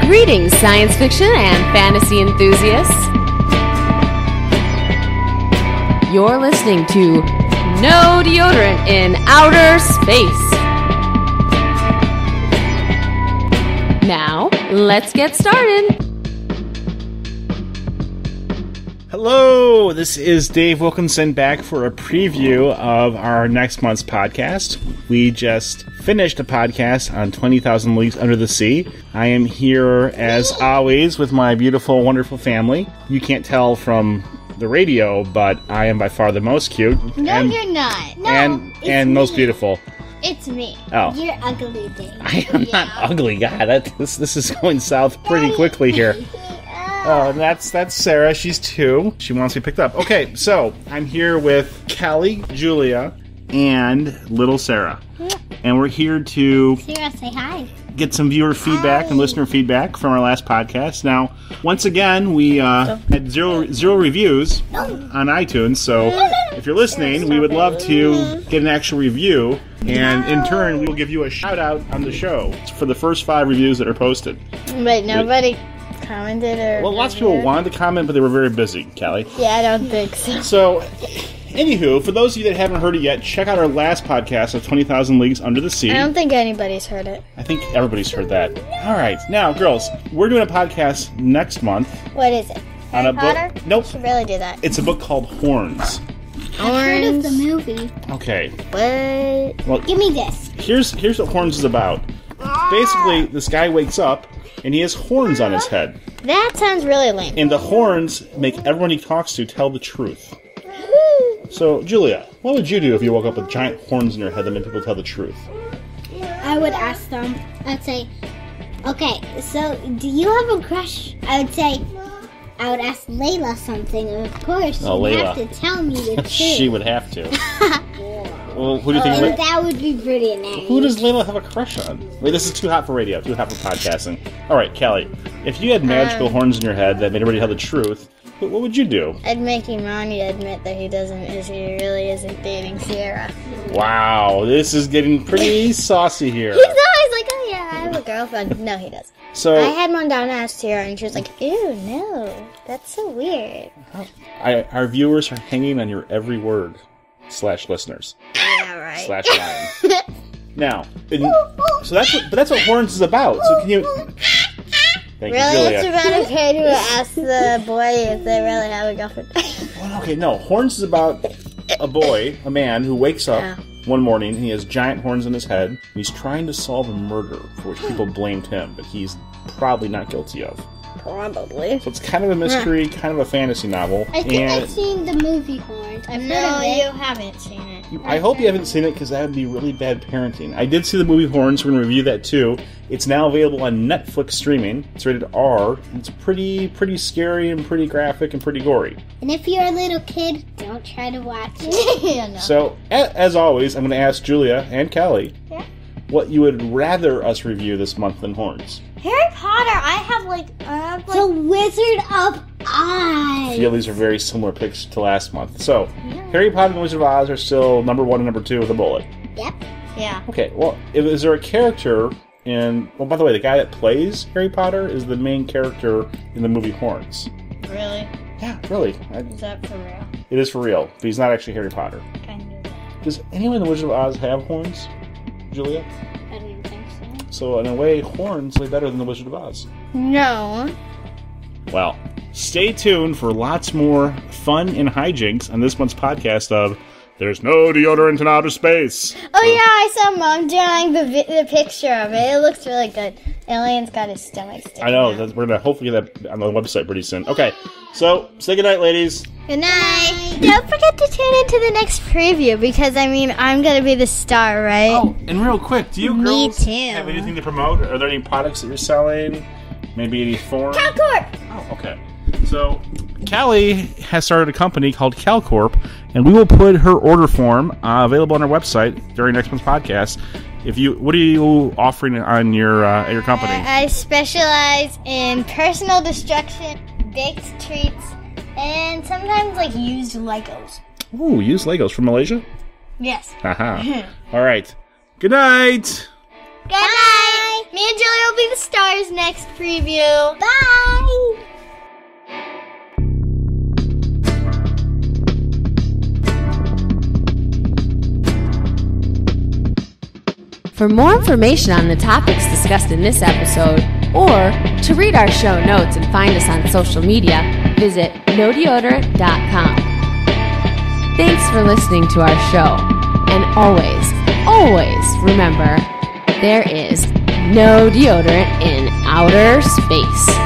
Greetings, science fiction and fantasy enthusiasts. You're listening to No Deodorant in Outer Space. Now, let's get started. Hello, this is Dave Wilkinson back for a preview of our next month's podcast. We just finished a podcast on 20,000 Leagues Under the Sea. I am here, as always, with my beautiful, wonderful family. You can't tell from the radio, but I am by far the most cute. No, you're not. No, and most beautiful. It's me. Oh. You're ugly, Dave. I am not ugly. God, this is going south pretty quickly here. Oh, and that's Sarah. She's 2. She wants to be picked up. Okay, so I'm here with Callie, Julia, and little Sarah. And we're here to Sarah, say hi. Get some viewer feedback and listener feedback from our last podcast. Now, once again, we had zero reviews on iTunes, so if you're listening, we would love to get an actual review, and in turn, we will give you a shout-out on the show for the first 5 reviews that are posted. Wait, nobody commented or... Well, lots of people wanted to comment, but they were very busy, Callie. Yeah, I don't think so. So, anywho, for those of you that haven't heard it yet, check out our last podcast of 20,000 Leagues Under the Sea. I don't think anybody's heard it. I think everybody's heard that. All right. Now, girls, we're doing a podcast next month. What is it? On a Potter? book. Nope. We should really do that. It's a book called Horns. I've heard of the movie. Okay. What? Well, give me this. Here's what Horns is about. Basically, this guy wakes up, and he has horns on his head. That sounds really lame. And the horns make everyone he talks to tell the truth. So, Julia, what would you do if you woke up with giant horns in your head that made people tell the truth? I would ask them, I'd say, okay, so do you have a crush? I would ask Layla something, and of course, you'd have to tell me the truth. She would have to. Well, who do you think? That would be pretty nice. Who does Layla have a crush on? Wait, this is too hot for radio, too hot for podcasting. All right, Callie, if you had magical horns in your head that made everybody tell the truth, what would you do? I'd make Imani admit that he really isn't dating Sierra. Wow, this is getting pretty saucy here. He's always like, oh yeah, I have a girlfriend. No, he doesn't. So I had Mondana ask Sierra, and she was like, ew, no, that's so weird. Our viewers are hanging on your every word, /listeners. Yeah, right. /line. Now, so that's what Horns is about. So can you? Thank you, Julia. It's about a kid who asks the boy if they really have a girlfriend. Well, okay, no. Horns is about a man who wakes up one morning and he has giant horns in his head, and he's trying to solve a murder for which people blamed him, but he's probably not guilty of. Probably. So it's kind of a mystery, kind of a fantasy novel. I think I've seen the movie Horns. I've heard of it. You haven't seen it. I hope you haven't seen it, because that would be really bad parenting. I did see the movie Horns. We're going to review that too. It's now available on Netflix streaming. It's rated R. It's pretty scary and pretty graphic and pretty gory. And if you're a little kid, don't try to watch it. No. So, as always, I'm going to ask Julia and Callie what you would rather us review this month than Horns. Harry Potter, I have The Wizard of Oz. I feel these are very similar picks to last month. So, Harry Potter and the Wizard of Oz are still number 1 and number 2 with a bullet. Yep. Yeah. Okay, well, is there a character in... Well, by the way, the guy that plays Harry Potter is the main character in the movie Horns. Really? Yeah, really. Is that for real? It is for real, but he's not actually Harry Potter. I knew that. Does anyone in the Wizard of Oz have horns, Julia? I don't think so. So, in a way, Horns way better than the Wizard of Oz. No. Well, stay tuned for lots more fun and hijinks on this month's podcast of There's No Deodorant in Outer Space. Oh yeah, I saw Mom drawing the picture of it. It looks really good. Alien's got his stomach sticking I know. out. We're going to hopefully get that on the website pretty soon. Okay, so say goodnight, ladies. Good night. Don't forget to tune into the next preview, because, I'm going to be the star, right? Oh, and real quick, do you Me girls too. have anything to promote? Are there any products that you're selling? Maybe any form? CalCorp! Oh, okay. So, Callie has started a company called CalCorp, and we will put her order form available on our website during next month's podcast. What are you offering on your at your company? I specialize in personal destruction, baked treats, and sometimes used Legos. Ooh, used Legos from Malaysia? Yes. Haha. All right. Good night. Good night. Me and Julie will be the stars next preview. Bye! For more information on the topics discussed in this episode, or to read our show notes and find us on social media, visit nodeodorant.com. Thanks for listening to our show, and always, always remember, there is no deodorant in outer space.